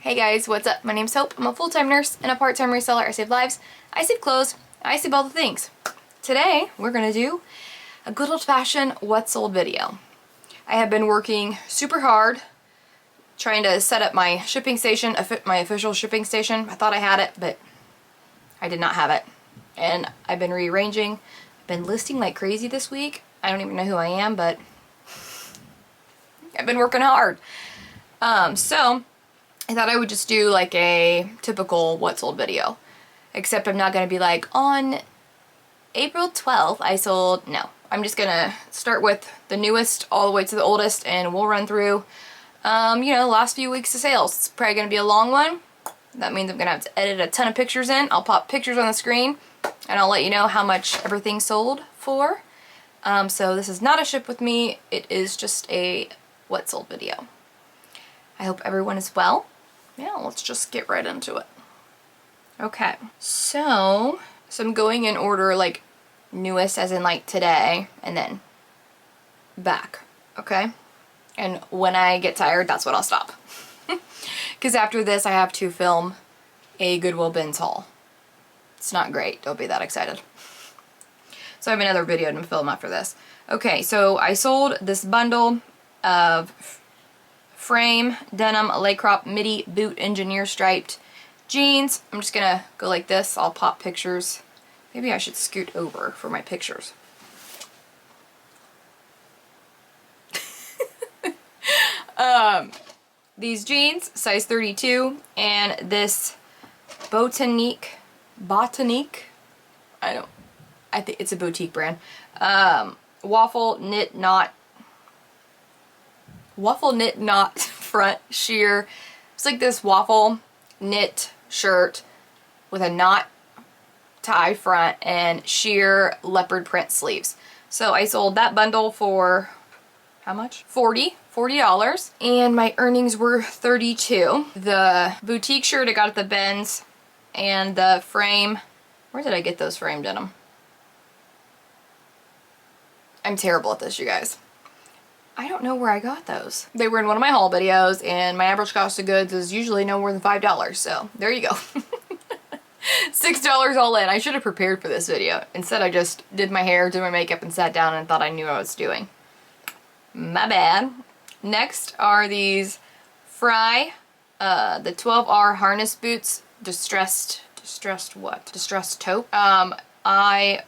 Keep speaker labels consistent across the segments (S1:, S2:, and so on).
S1: Hey guys, what's up? My name's Hope. I'm a full-time nurse and a part-time reseller. I save lives, I save clothes, I save all the things. Today, we're gonna do a good old-fashioned what's sold video. I have been working super hard trying to set up my shipping station, my official shipping station. I thought I had it, but I did not have it. And I've been rearranging. I've been listing like crazy this week. I don't even know who I am, but I've been working hard. So I thought I would just do like a typical what's sold video. Except I'm not going to be like, on April 12th I sold. No. I'm just going to start with the newest all the way to the oldest, and we'll run through, you know, the last few weeks of sales. It's probably going to be a long one. That means I'm going to have to edit a ton of pictures in. I'll pop pictures on the screen, and I'll let you know how much everything sold for. So this is not a ship with me. It is just a what's sold video. I hope everyone is well. Yeah, let's just get right into it. Okay, so I'm going in order, like newest as in like today, and then back, okay? And when I get tired, that's when I'll stop. Because after this, I have to film a Goodwill Bins haul. It's not great, don't be that excited. So I have another video to film after this. Okay, so I sold this bundle of frame, denim, lay crop, midi, boot, engineer striped jeans. I'm just gonna go like this. I'll pop pictures. Maybe I should scoot over for my pictures. These jeans, size 32, and this Botanique, I think it's a boutique brand. Waffle knit knot front sheer. It's like this waffle knit shirt with a knot tie front and sheer leopard print sleeves. So I sold that bundle for how much? $40, and my earnings were $32. The boutique shirt I got at the Benz, and the frame, where did I get those framed in them? I'm terrible at this, you guys. I don't know where I got those. They were in one of my haul videos, and my average cost of goods is usually no more than $5, so there you go. $6 all in. I should have prepared for this video. Instead, I just did my hair, did my makeup, and sat down and thought I knew what I was doing. My bad. Next are these Fry, the 12R harness boots, distressed taupe. I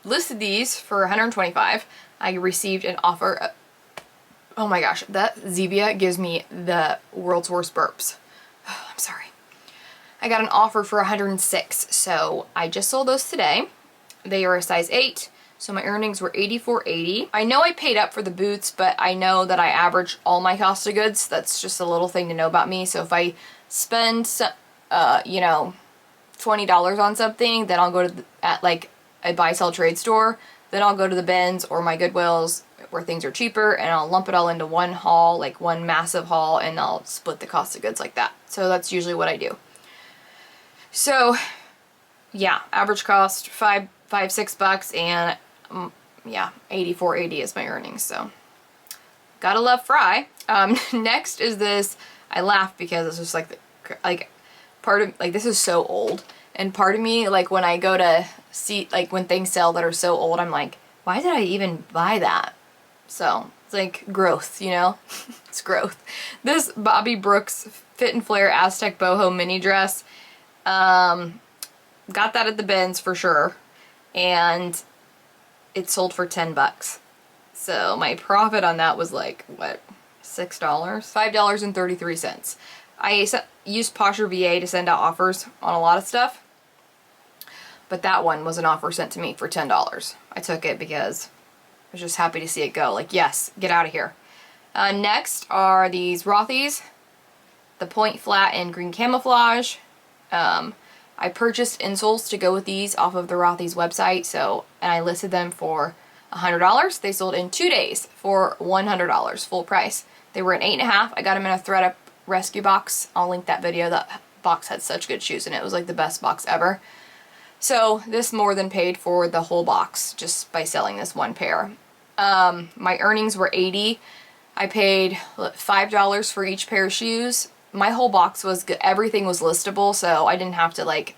S1: listed these for $125. I received an offer. Oh my gosh, that Zevia gives me the world's worst burps. Oh, I'm sorry. I got an offer for $106, so I just sold those today. They are a size 8, so my earnings were $84.80. I know I paid up for the boots, but I know that I average all my cost of goods. That's just a little thing to know about me. So if I spend, you know, $20 on something, then I'll go to at like a buy-sell trade store. Then I'll go to the Benz or my Goodwills where things are cheaper, and I'll lump it all into one haul, like one massive haul, and I'll split the cost of goods like that. So that's usually what I do. So yeah, average cost $6, and yeah, $84.80 is my earnings. So gotta love Fry. Next is this. I laugh because it's just like part of, like, this is so old, and part of me, like, when I go to see, like, when things sell that are so old, I'm like, why did I even buy that? So it's like growth, you know. It's growth. This Bobby Brooks Fit and Flare Aztec boho mini dress, got that at the Benz for sure, and it sold for $10. So my profit on that was like, what, $6? $5.33. I used Posh or VA to send out offers on a lot of stuff, but that one was an offer sent to me for $10. I took it because I was just happy to see it go. Like, yes, get out of here. Next are these Rothy's, the point flat and green camouflage. I purchased insoles to go with these off of the Rothy's website, and I listed them for $100. They sold in 2 days for $100, full price. They were an 8.5. I got them in a thread-up rescue box. I'll link that video. That box had such good shoes in it. It was like the best box ever. So this more than paid for the whole box just by selling this one pair. My earnings were $80. I paid $5 for each pair of shoes, my whole box was good. Everything was listable, so I didn't have to like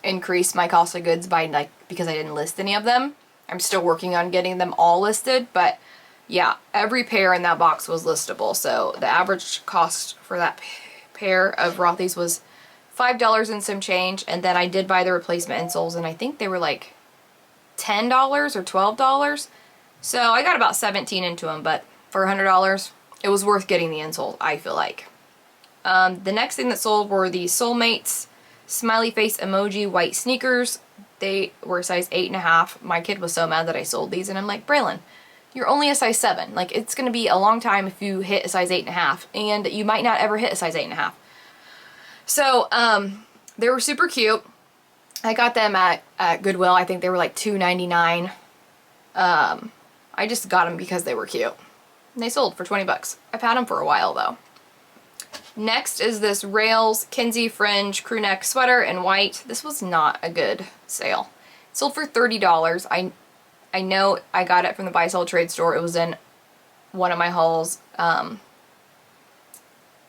S1: increase my cost of goods by like, because I didn't list any of them. I'm still working on getting them all listed, but yeah, every pair in that box was listable. So the average cost for that pair of Rothy's was $5 and some change, and then I did buy the replacement insoles, and I think they were like $10 or $12. So I got about 17 into them, but for $100, it was worth getting the insole, I feel like. The next thing that sold were the Soulmates smiley face emoji white sneakers. They were size 8.5. My kid was so mad that I sold these, and I'm like, Braylon, you're only a size 7. Like, it's going to be a long time if you hit a size 8.5, and you might not ever hit a size 8.5. So, they were super cute. I got them at Goodwill. I think they were like $2.99. I just got them because they were cute. And they sold for 20 bucks. I've had them for a while, though. Next is this Rails Kinsey Fringe crew neck sweater in white. This was not a good sale. It sold for $30. I know I got it from the buy sell trade store. It was in one of my hauls.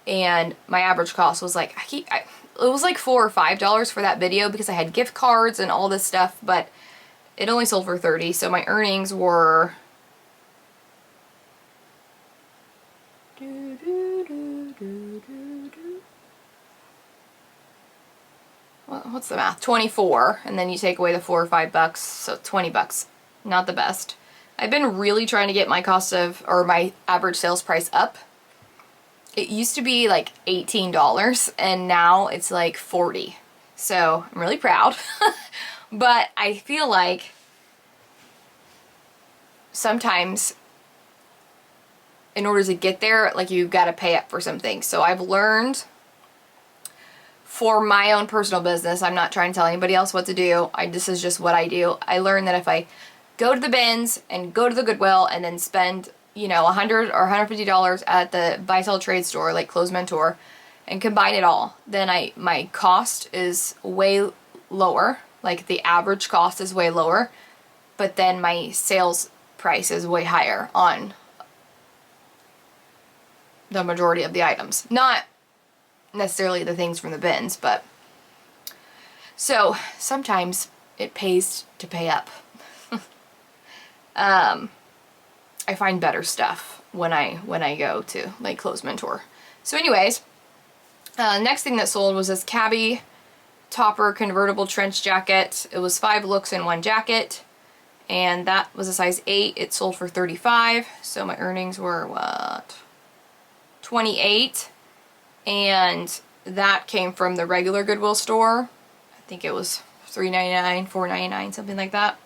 S1: And my average cost was like, it was like $4 or $5 for that video because I had gift cards and all this stuff, but it only sold for $30. So my earnings were what's the math? 24, and then you take away the $4 or $5, so 20 bucks. Not the best. I've been really trying to get my cost of, or my average sales price up. It used to be like $18, and now it's like $40. So I'm really proud. But I feel like sometimes in order to get there, like, you've got to pay up for some things. So I've learned for my own personal business, I'm not trying to tell anybody else what to do. This is just what I do. I learned that if I go to the bins and go to the Goodwill and then spend, you know, $100 or $150 at the buy sell trade store like Clothes Mentor and combine it all, then my cost is way lower. Like, the average cost is way lower, but then my sales price is way higher on the majority of the items. Not necessarily the things from the bins, but so sometimes it pays to pay up. I find better stuff when I go to like Clothes Mentor. So anyways, next thing that sold was this Cabby topper convertible trench jacket. It was 5 looks in 1 jacket, and that was a size 8. It sold for $35. So my earnings were what? $28. And that came from the regular Goodwill store. I think it was $3.99, $4.99, something like that.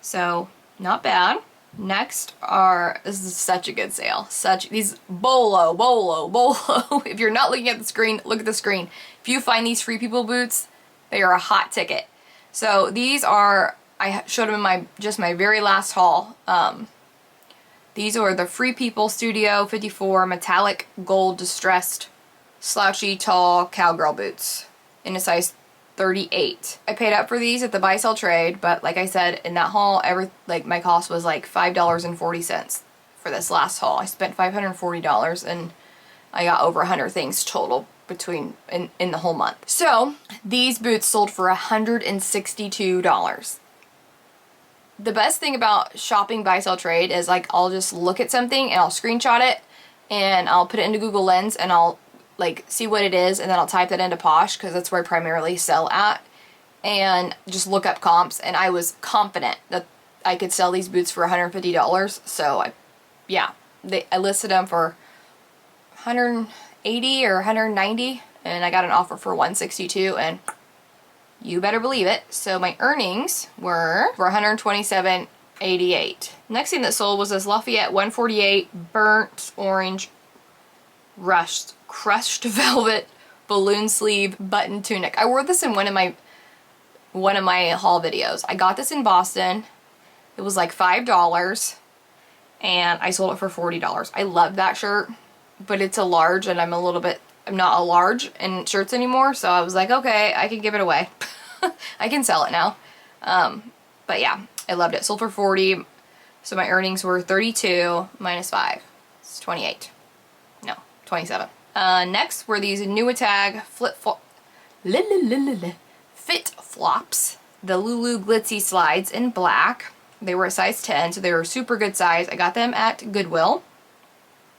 S1: So not bad. Next this is such a good sale. These bolo. If you're not looking at the screen, look at the screen. If you find these Free People boots, they are a hot ticket. So these are, I showed them in my very last haul. These are the Free People Studio 54 metallic gold distressed slouchy tall cowgirl boots in a size 38. I paid up for these at the buy sell trade, but like I said, in that haul, my cost was like $5.40 for this last haul. I spent $540 and I got over 100 things total in the whole month. So these boots sold for $162. The best thing about shopping buy sell trade is, like, I'll just look at something and I'll screenshot it and I'll put it into Google Lens and I'll like see what it is, and then I'll type that into Posh because that's where I primarily sell at, and just look up comps, and I was confident that I could sell these boots for $150. So I listed them for $180 or $190, and I got an offer for $162, and you better believe it. So my earnings were $127.88. Next thing that sold was this Lafayette 148 burnt orange crushed velvet balloon sleeve button tunic. I wore this in one of my haul videos. I got this in Boston. It was like $5 and I sold it for $40. I love that shirt, but it's a large and I'm not a large in shirts anymore, so I was like, okay, I can give it away. I can sell it now. But yeah, I loved it. Sold for $40. So my earnings were $32 minus 5. It's $28. No, $27. Next were these Nuitag Fit Flops, the Lulu Glitzy Slides in black. They were a size 10, so they were super good size. I got them at Goodwill,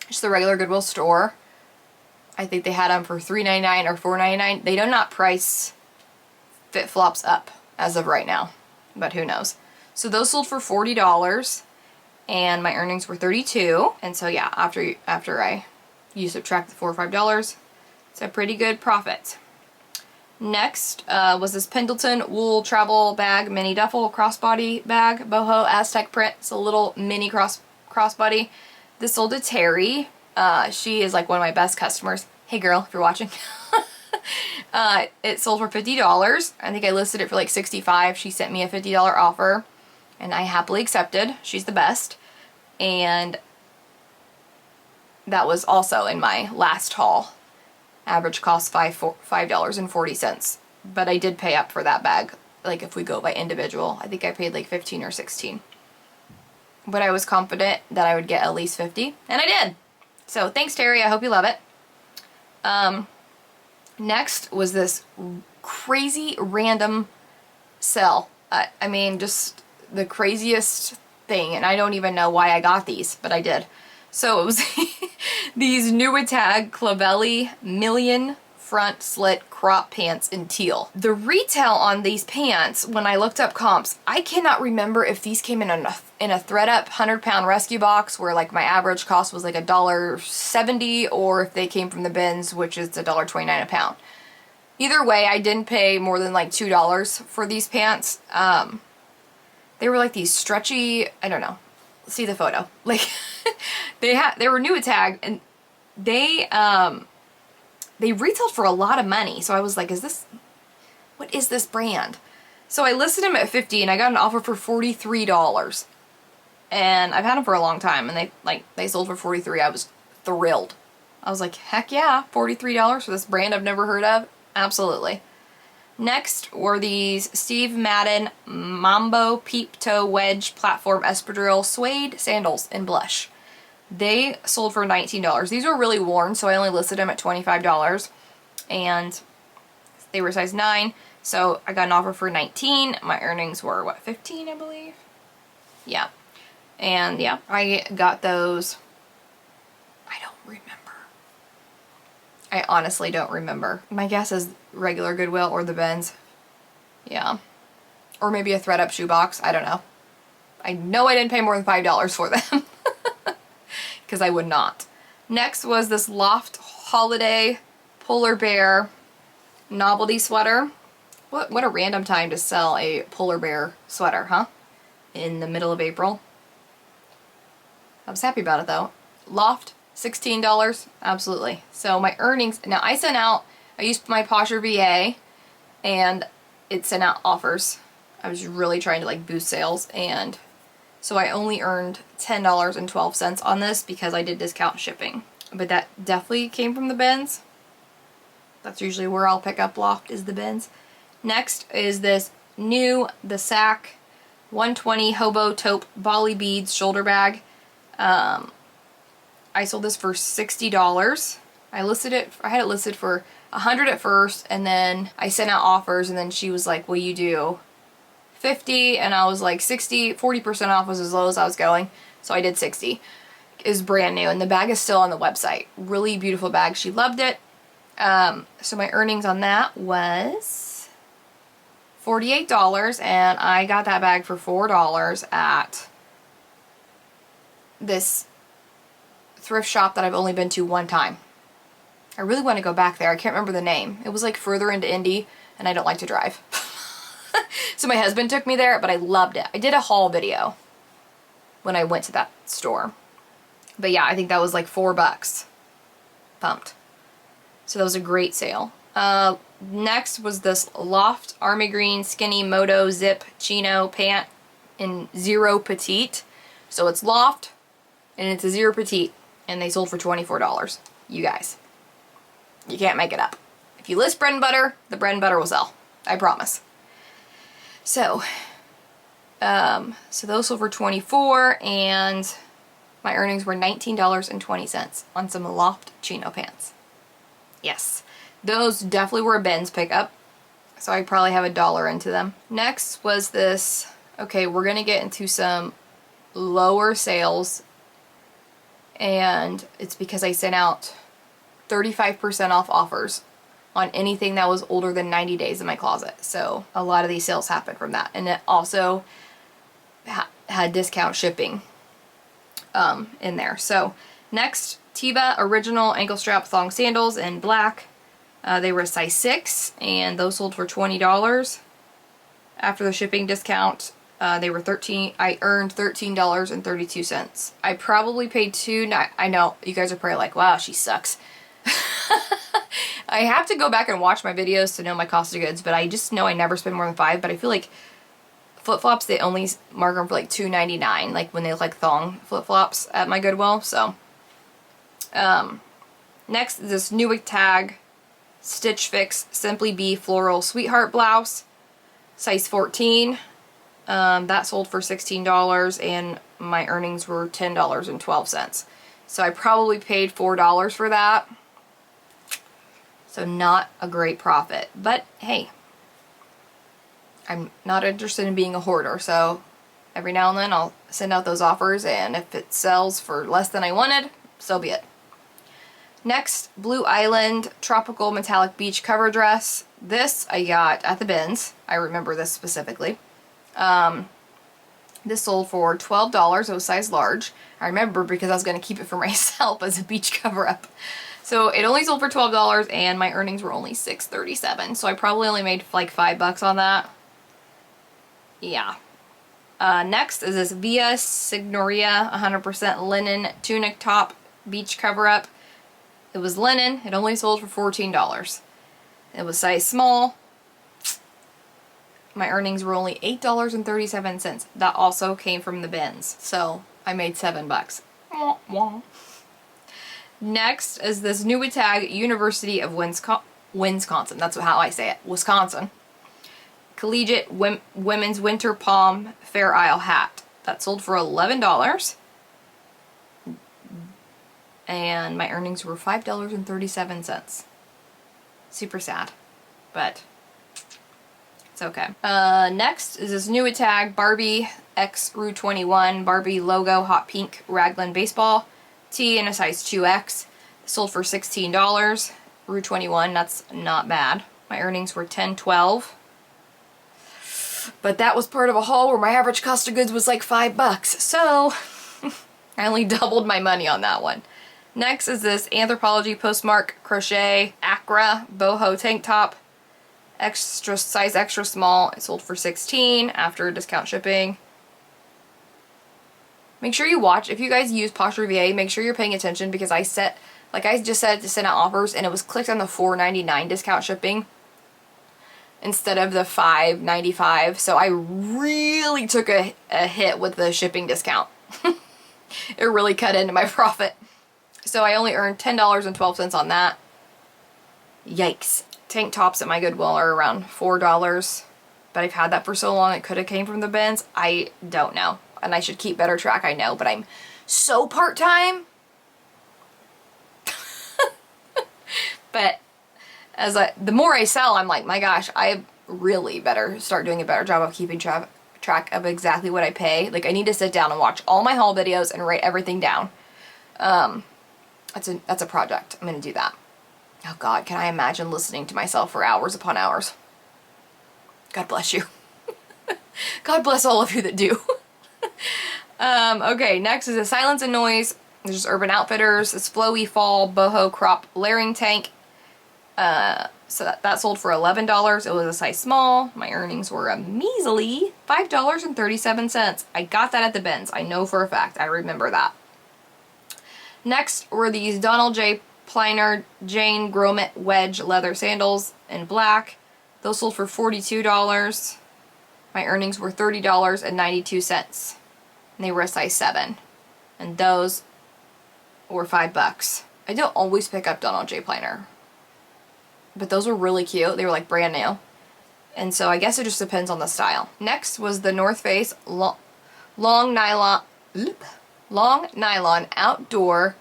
S1: just the regular Goodwill store. I think they had them for $3.99 or $4.99. They do not price Fit Flops up as of right now, but who knows. So those sold for $40, and my earnings were $32. And so yeah, after you subtract the $4 or $5, it's a pretty good profit. Next was this Pendleton Wool Travel Bag Mini Duffel Crossbody Bag, boho Aztec print. It's a little mini crossbody. This sold to Terry. She is like one of my best customers. Hey girl, if you're watching. It sold for $50. I think I listed it for like $65. She sent me a $50 offer, and I happily accepted. She's the best. And that was also in my last haul. Average cost $5.40. But I did pay up for that bag. Like if we go by individual, I think I paid like $15 or $16. But I was confident that I would get at least $50, and I did. So thanks, Terry. I hope you love it. Next was this crazy random sell. I mean, just the craziest thing, and I don't even know why I got these, but I did. So it was these Nuitag Clavelli Million Front Slit Crop Pants in teal. The retail on these pants, when I looked up comps, I cannot remember if these came in a ThredUp 100-pound rescue box where like my average cost was like $1.70, or if they came from the bins, which is $1.29 a pound. Either way, I didn't pay more than like $2 for these pants. They were like these stretchy, I don't know. See the photo. Like they were Nuitag, and they retailed for a lot of money. So I was like, what is this brand? So I listed them at $50, and I got an offer for $43. And I've had them for a long time, and they sold for $43. I was thrilled. I was like, heck yeah, $43 for this brand I've never heard of? Absolutely. Next were these Steve Madden Mambo Peep Toe Wedge Platform Espadrille Suede Sandals in blush. They sold for $19. These were really worn, so I only listed them at $25. And they were size 9, so I got an offer for $19. My earnings were, what, $15, I believe? Yeah. And yeah, I got those. I don't remember. I honestly don't remember. My guess is regular Goodwill or the bins. Yeah. Or maybe a ThredUp shoebox. I don't know. I know I didn't pay more than $5 for them. Because I would not. Next was this Loft Holiday Polar Bear Novelty Sweater. What a random time to sell a polar bear sweater, huh? In the middle of April. I was happy about it though. Loft, $16, absolutely. So my earnings, now I used my Posher VA, and it sent out offers. I was really trying to like boost sales, and so I only earned $10.12 on this because I did discount shipping. But that definitely came from the bins. That's usually where I'll pick up Loft, is the bins. Next is this the Sack 120 Hobo Taupe Bali Beads shoulder bag. I sold this for $60. I had it listed for $100 at first, and then I sent out offers, and then she was like, will you do $50? And I was like, $60, 40% off was as low as I was going, so I did $60. It's brand new, and the bag is still on the website. Really beautiful bag. She loved it. So my earnings on that was $48, and I got that bag for $4 at this thrift shop that I've only been to one time. I really want to go back there. I can't remember the name. It was like further into Indy, and I don't like to drive. So my husband took me there, but I loved it. I did a haul video when I went to that store. But yeah, I think that was like $4. Pumped. So that was a great sale. Next was this Loft Army Green Skinny Moto Zip Chino Pant in Zero Petite. So it's Loft, and it's a Zero Petite, and they sold for $24. You guys, you can't make it up. If you list bread and butter, the bread and butter will sell. I promise. So, so those sold for $24, and my earnings were $19.20 on some Loft Chino pants. Yes. Those definitely were a Ben's pickup. So I probably have $1 into them. Next was this, okay, we're gonna get into some lower sales, and it's because I sent out 35% off offers on anything that was older than 90 days in my closet. So a lot of these sales happened from that. And it also had discount shipping in there. So next, Teva Original Ankle Strap Thong Sandals in black. They were a size 6, and those sold for $20. After the shipping discount, they were I earned $13.32. I probably paid I know, you guys are probably like, wow, she sucks. I have to go back and watch my videos to know my cost of goods, but I just know I never spend more than $5, but I feel like flip-flops, they only mark them for like $2.99, like when they look like thong flip-flops at my Goodwill, so. Next is this Newick Tag Stitch Fix Simply Be Floral Sweetheart Blouse, size 14. That sold for $16, and my earnings were $10.12. So I probably paid $4 for that. So not a great profit, but hey, I'm not interested in being a hoarder, so every now and then I'll send out those offers, and if it sells for less than I wanted, so be it. Next, Blue Island Tropical Metallic Beach Cover Dress. This I got at the bins. I remember this specifically. This sold for $12. It was size large. I remember because I was going to keep it for myself as a beach cover-up. So it only sold for $12, and my earnings were only $6.37. So I probably only made like $5 on that. Yeah. Next is this Via Signoria 100% linen tunic top beach cover-up. It was linen. It only sold for $14. It was size small. My earnings were only $8.37. That also came from the bins. So I made $7. Next is this Newick Tag University of Wisconsin. That's how I say it. Wisconsin. Collegiate Women's Winter Palm Fair Isle Hat. That sold for $11. And my earnings were $5.37. Super sad, but it's okay. Next is this Newick Tag Barbie X Rue 21 Barbie logo hot pink raglan baseball tee in a size 2X. Sold for $16. Rue 21, that's not bad. My earnings were $10.12. But that was part of a haul where my average cost of goods was like $5. So I only doubled my money on that one. Next is this Anthropologie Postmark Crochet Accra Boho Tank Top. Size extra small. It sold for $16 after discount shipping. Make sure you watch. If you guys use Posh VA, make sure you're paying attention, because like I just said, to send out offers, and it was clicked on the $4.99 discount shipping instead of the $5.95. So I really took a hit with the shipping discount. It really cut into my profit. So I only earned $10.12 on that. Yikes. Tank tops at my Goodwill are around $4, but I've had that for so long it could have came from the bins. I don't know. And I should keep better track, I know, but I'm so part-time. But the more I sell, I'm like, my gosh, I really better start doing a better job of keeping track of exactly what I pay. Like, I need to sit down and watch all my haul videos and write everything down. That's a project. I'm gonna do that. Oh God, can I imagine listening to myself for hours upon hours? God bless you. God bless all of you that do. Okay, next is a Silence and Noise. There's Urban Outfitters. This Flowy Fall Boho Crop Layering Tank. So that sold for $11. It was a size small. My earnings were a measly $5.37. I got that at the bins. I know for a fact. I remember that. Next were these Donald J. Pliner Jane Gromit Wedge leather sandals in black. Those sold for $42. My earnings were $30.92. And they were a size 7. And those were $5. I don't always pick up Donald J. Pliner, but those were really cute. They were like brand new. And so I guess it just depends on the style. Next was the North Face long nylon outdoor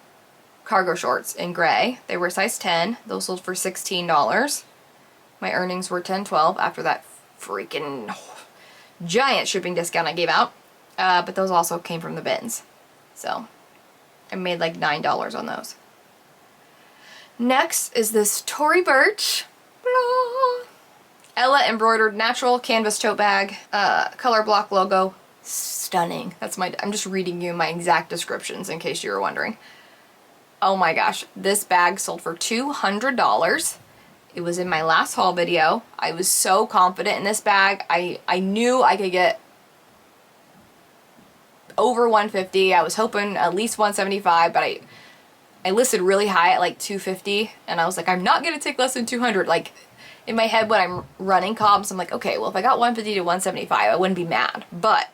S1: cargo shorts in gray. They were size 10. Those sold for $16. My earnings were $10.12 after that freaking giant shipping discount I gave out. But those also came from the bins. So I made like $9 on those. Next is this Tory Burch blah, Ella embroidered natural canvas tote bag, color block logo. Stunning. I'm just reading you my exact descriptions in case you were wondering. Oh my gosh, this bag sold for $200. It was in my last haul video. I was so confident in this bag. I knew I could get over 150. I was hoping at least 175, but I listed really high at like 250, and I was like, I'm not gonna take less than 200. Like in my head when I'm running comps, I'm like, okay, well if I got 150 to 175, I wouldn't be mad, but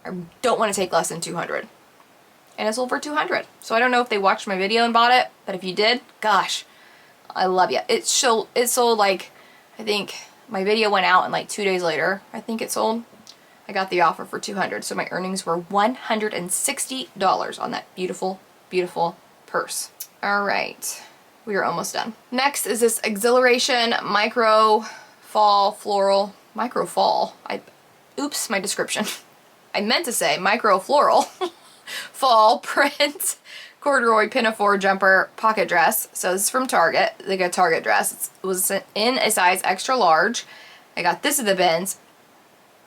S1: I don't want to take less than 200. And it sold for 200. So I don't know if they watched my video and bought it, but if you did, gosh, I love you. It sold like, I think my video went out and like 2 days later, I think it sold. I got the offer for 200, so my earnings were $160 on that beautiful, beautiful purse. All right, we are almost done. Next is this Exhilaration Micro Fall Floral, Micro Fall. Oops, my description. I meant to say Micro Floral Fall Print Corduroy Pinafore Jumper Pocket Dress. So this is from Target, like a Target dress. It was in a size extra large. I got this at the bins.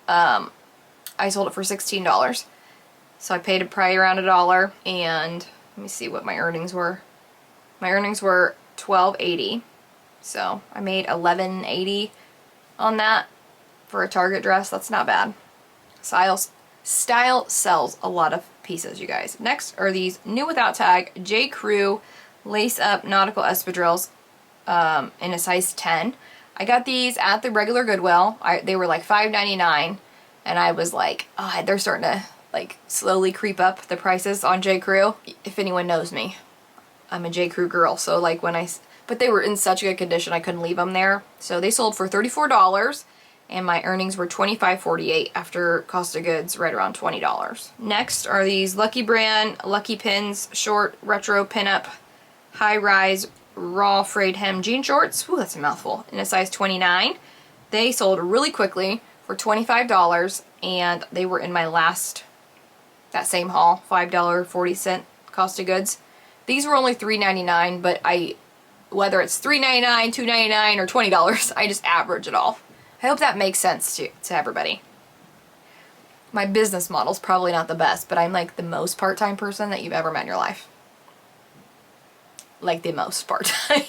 S1: I sold it for $16. So I paid probably around $1, and let me see what my earnings were. My earnings were $12.80. So I made $11.80 on that for a Target dress. That's not bad. Style sells a lot of pieces, you guys. Next are these new without tag J. Crew lace up nautical espadrilles in a size 10. I got these at the regular Goodwill. They were like $5.99, and I was like, oh, they're starting to like slowly creep up the prices on J. Crew. If anyone knows me, I'm a J. Crew girl. So like but they were in such good condition I couldn't leave them there. So they sold for $34. And my earnings were $25.48 after cost of goods right around $20. Next are these Lucky Brand Lucky Pins short retro pinup high-rise raw frayed hem jean shorts. Ooh, that's a mouthful. In a size 29. They sold really quickly for $25, and they were in my that same haul, $5.40 cost of goods. These were only $3.99, but whether it's $3.99, $2.99, or $20, I just average it all. I hope that makes sense to everybody. My business model's probably not the best, but I'm like the most part-time person that you've ever met in your life. Like the most part-time.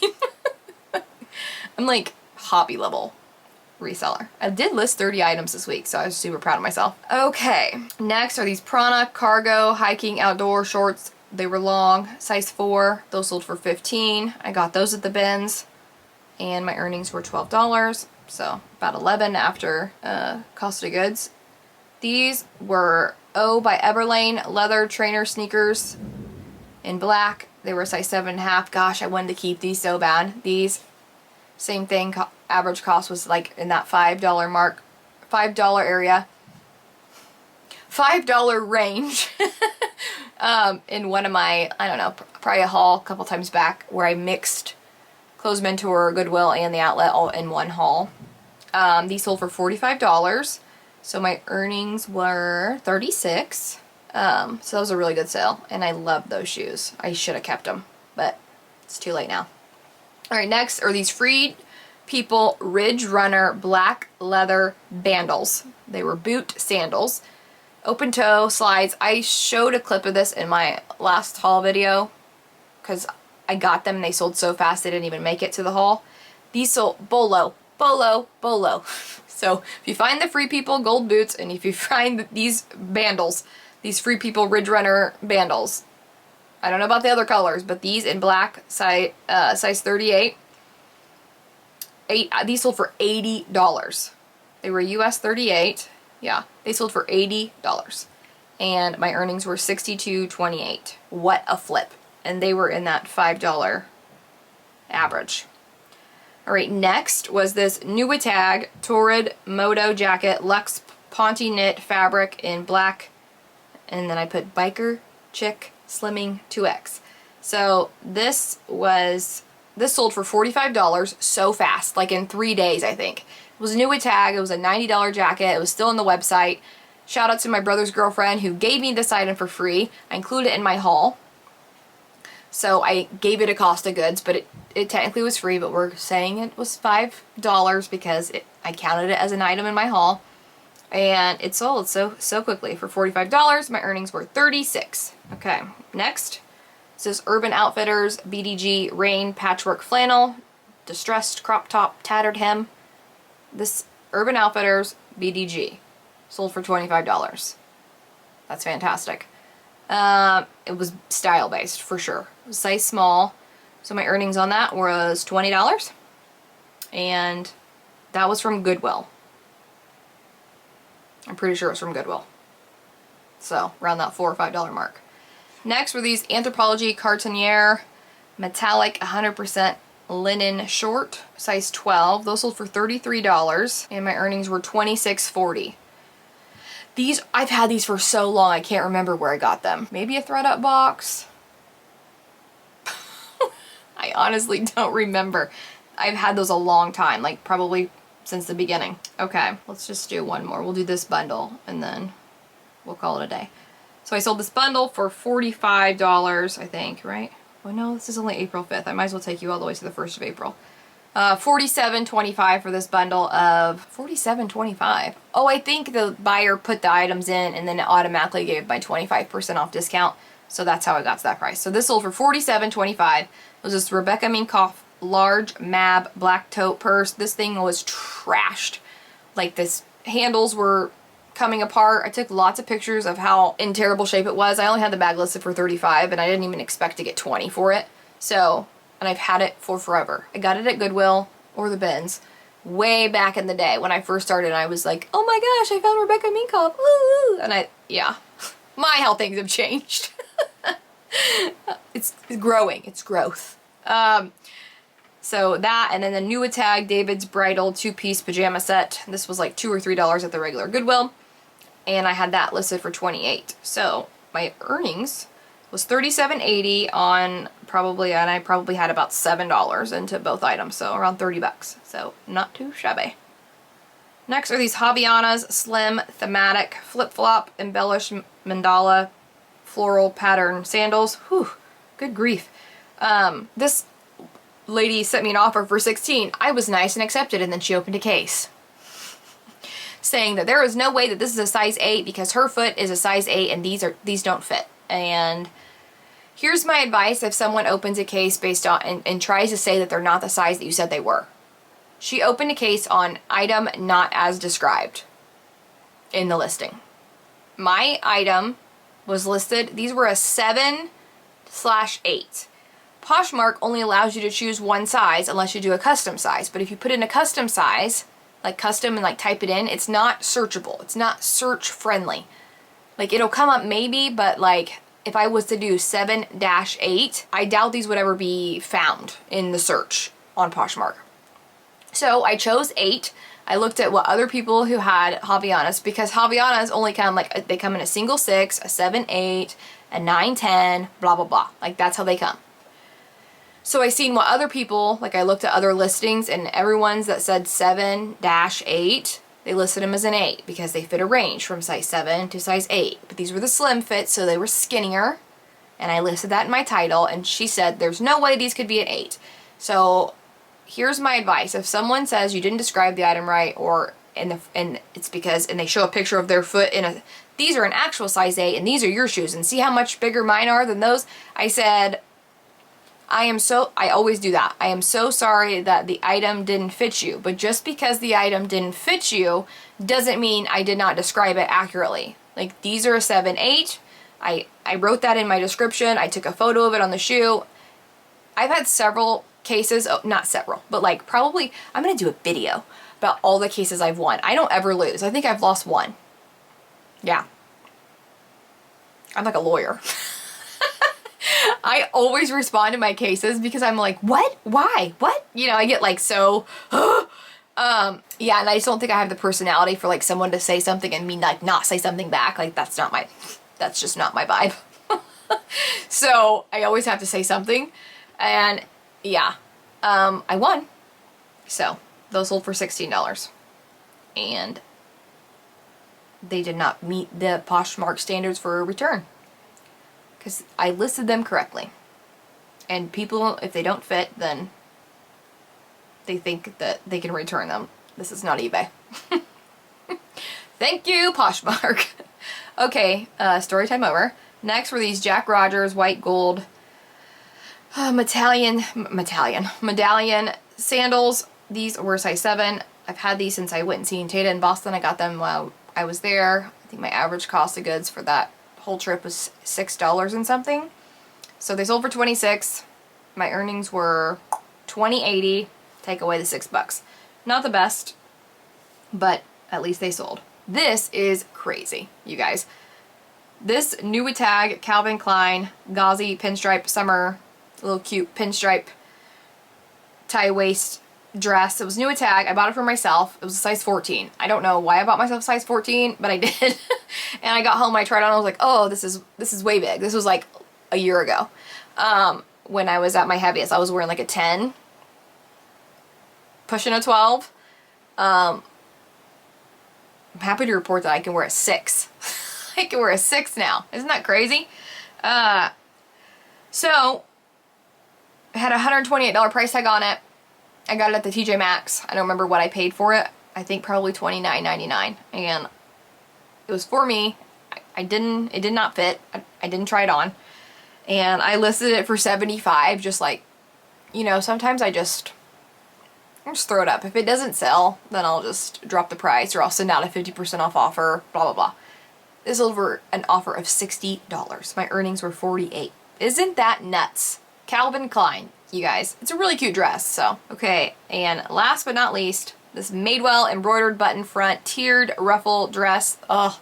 S1: I'm like hobby level reseller. I did list 30 items this week, so I was super proud of myself. Okay, next are these Prana Cargo Hiking Outdoor Shorts. They were long, size 4. Those sold for $15. I got those at the bins, and my earnings were $12. So about $11 after cost of goods. These were by Everlane leather trainer sneakers in black. They were a size 7.5. Gosh, I wanted to keep these so bad. These, same thing, average cost was like in that $5 mark, $5 area, $5 range. In one of my, I don't know, probably a haul a couple times back where I mixed Clothes Mentor, Goodwill, and the outlet all in one haul. These sold for $45, so my earnings were $36. So that was a really good sale, and I love those shoes. I should have kept them, but it's too late now. Alright, next are these Free People Ridge Runner black leather bandals. They were boot sandals. Open toe slides. I showed a clip of this in my last haul video because I got them and they sold so fast they didn't even make it to the haul. These sold bolo. So if you find the Free People gold boots, and if you find these bandals, these Free People Ridge Runner bandals, I don't know about the other colors, but these in black, size 38, these sold for $80. They were US 38. Yeah, they sold for $80. And my earnings were $62.28. What a flip. And they were in that $5 average. Alright, next was this Nuitag Torrid Moto Jacket Luxe Ponte Knit fabric in black. And then I put Biker Chick Slimming 2X. So this sold for $45 so fast, like in 3 days, I think. It was new with tag. It was a $90 jacket. It was still on the website. Shout out to my brother's girlfriend who gave me this item for free. I included it in my haul. So I gave it a cost of goods, but it technically was free, but we're saying it was $5 because I counted it as an item in my haul. And it sold so quickly for $45. My earnings were $36. Okay, next. This is Urban Outfitters BDG Rain Patchwork Flannel, Distressed Crop Top Tattered Hem. This Urban Outfitters BDG sold for $25. That's fantastic. It was style based for sure. It was size small. So my earnings on that was $20. And that was from Goodwill. I'm pretty sure it's from Goodwill. So around that $4 or $5 mark. Next were these Anthropologie Cartonniere Metallic 100% Linen Short, size 12. Those sold for $33, and my earnings were $26.40. These, I've had these for so long, I can't remember where I got them. Maybe a ThredUp box? I honestly don't remember. I've had those a long time, like probably since the beginning. Okay, let's just do one more. We'll do this bundle, and then we'll call it a day. So I sold this bundle for $45, I think, right? Oh no, this is only April 5th. I might as well take you all the way to the 1st of April. $47.25 for this bundle of $47.25. Oh, I think the buyer put the items in and then it automatically gave my 25% off discount. So that's how I got to that price. So this sold for $47.25. It was this Rebecca Minkoff large Mab black tote purse. This thing was trashed. Like, this handles were coming apart. I took lots of pictures of how in terrible shape it was. I only had the bag listed for $35 and I didn't even expect to get $20 for it. So, and I've had it for forever. I got it at Goodwill or the bins way back in the day when I first started. I was like, oh my gosh, I found Rebecca Minkoff. Ooh. And yeah, my how things have changed. It's growing. It's growth. So that, and then the new tag David's Bridal 2-piece pajama set. This was like $2 or $3 at the regular Goodwill. And I had that listed for $28. So my earnings was $37.80 on probably, and I probably had about $7 into both items. So around 30 bucks. So not too shabby. Next are these Havaianas Slim Thematic Flip-Flop Embellished Mandala Floral Pattern Sandals. Whew, good grief. This lady sent me an offer for $16. I was nice and accepted, and then she opened a case saying that there is no way that this is a size 8 because her foot is a size 8 and these don't fit. And here's my advice if someone opens a case based on and tries to say that they're not the size that you said they were. She opened a case on item not as described in the listing. My item was listed, these were a 7/8. Poshmark only allows you to choose one size unless you do a custom size. But if you put in a custom size, like custom and like type it in, it's not searchable. It's not search friendly. Like it'll come up maybe, but like if I was to do 7-8, I doubt these would ever be found in the search on Poshmark. So I chose 8. I looked at what other people who had Havaianas, because Havaianas only come like, they come in a single 6, a 7/8, a 9/10, blah, blah, blah. Like that's how they come. So I seen what other people, like I looked at other listings and everyone's that said 7-8, they listed them as an 8 because they fit a range from size 7 to size 8. But these were the slim fits, so they were skinnier. And I listed that in my title, and she said there's no way these could be an 8. So here's my advice. If someone says you didn't describe the item right, or and it's because, and they show a picture of their foot in a, these are an actual size 8 and these are your shoes, and see how much bigger mine are than those. I said, I always do that. I am so sorry that the item didn't fit you, but just because the item didn't fit you doesn't mean I did not describe it accurately. Like these are a 7/8. I wrote that in my description. I took a photo of it on the shoe. I've had several cases, oh, not several, but like probably, I'm going to do a video about all the cases I've won. I don't ever lose. I think I've lost one. Yeah. I'm like a lawyer. I always respond to my cases because I'm like, what? Why? What? You know, I get like so, yeah, and I just don't think I have the personality for like someone to say something and me like not say something back. Like that's just not my vibe. So I always have to say something. And yeah, I won. So those sold for $16. And they did not meet the Poshmark standards for a return. Because I listed them correctly. And people, if they don't fit, then they think that they can return them. This is not eBay. Thank you, Poshmark. Okay, story time over. Next were these Jack Rogers white gold medallion sandals. These were size 7. I've had these since I went and seen Tata in Boston. I got them while I was there. I think my average cost of goods for that whole trip was $6 and something. So they sold for $26. My earnings were $20.80. Take away the $6. Not the best, but at least they sold. This is crazy, you guys. This new tag Calvin Klein gauzy pinstripe summer, little cute pinstripe tie waist dress. It was new tag. I bought it for myself. It was a size 14. I don't know why I bought myself a size 14, but I did. And I got home, I tried it on, I was like, oh, this is way big. This was like a year ago. When I was at my heaviest, I was wearing like a 10, pushing a 12. I'm happy to report that I can wear a 6. I can wear a 6 now. Isn't that crazy? So, it had a $128 price tag on it. I got it at the TJ Maxx. I don't remember what I paid for it. I think probably $29.99. And it was for me. It did not fit. I didn't try it on. And I listed it for $75, just like, you know, sometimes I'll just throw it up. If it doesn't sell, then I'll just drop the price, or I'll send out a 50% off offer, blah, blah, blah. This is over an offer of $60. My earnings were $48. Isn't that nuts? Calvin Klein, you guys. It's a really cute dress, so. Okay, and last but not least, this Madewell embroidered button front tiered ruffle dress. Ugh.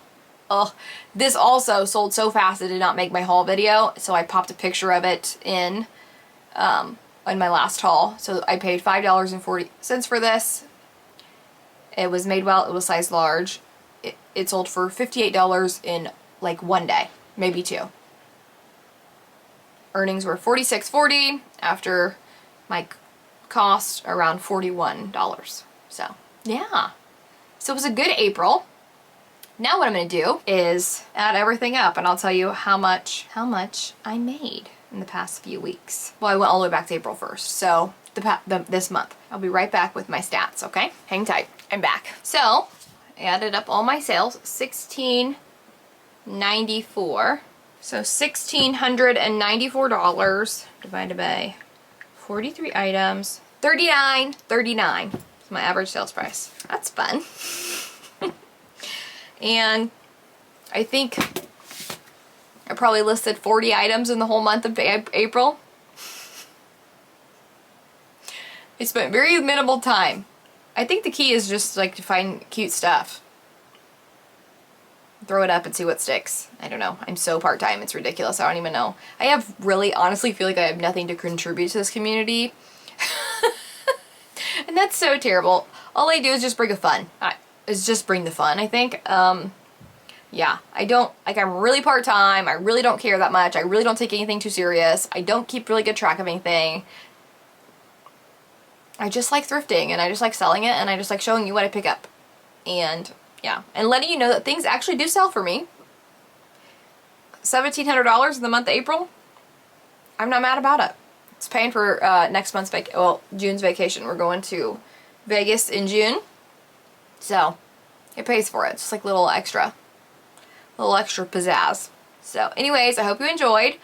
S1: This also sold so fast it did not make my haul video, so I popped a picture of it in my last haul. So I paid $5.40 for this. It was Madewell. It was size large. It sold for $58 in like one day, maybe 2. Earnings were $46.40 after my cost around $41. So yeah, so it was a good April. Now what I'm going to do is add everything up, and I'll tell you how much I made in the past few weeks. Well, I went all the way back to April 1st, so this month. I'll be right back with my stats, okay? Hang tight. I'm back. So, I added up all my sales, $1,694. So $1,694 divided by 43 items, $39.39 is my average sales price. That's fun. And I think I probably listed 40 items in the whole month of April. I spent very minimal time. I think the key is just like to find cute stuff. Throw it up and see what sticks. I don't know. I'm so part-time. It's ridiculous. I don't even know. I have really, honestly feel like I have nothing to contribute to this community. And that's so terrible. All I do is just bring the fun, I think. Yeah, I don't, like, I'm really part-time. I really don't care that much. I really don't take anything too serious. I don't keep really good track of anything. I just like thrifting, and I just like selling it, and I just like showing you what I pick up. And yeah, and letting you know that things actually do sell for me. $1,700 in the month of April. I'm not mad about it. It's paying for next month's June's vacation. We're going to Vegas in June, so it pays for it. It's just like little extra pizzazz. So, anyways, I hope you enjoyed.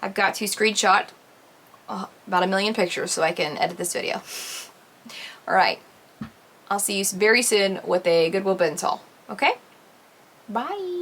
S1: I've got to screenshot about 1 million pictures so I can edit this video. All right. I'll see you very soon with a Goodwill Bins haul. Okay? Bye.